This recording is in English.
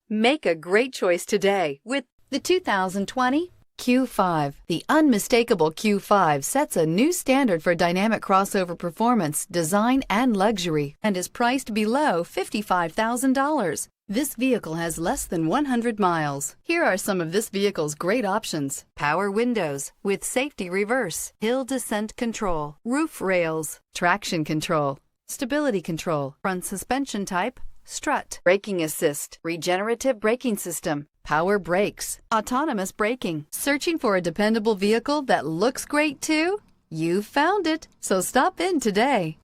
Make a great choice today with the 2020 Q5. The unmistakable Q5 sets a new standard for dynamic crossover performance, design, and luxury, and is priced below $55,000. This vehicle has less than 100 miles. Here are some of this vehicle's great options: power windows with safety reverse, hill descent control, roof rails, traction control, stability control, front suspension type, strut, braking assist, regenerative braking system, power brakes, autonomous braking. Searching for a dependable vehicle that looks great too? You found it, so stop in today.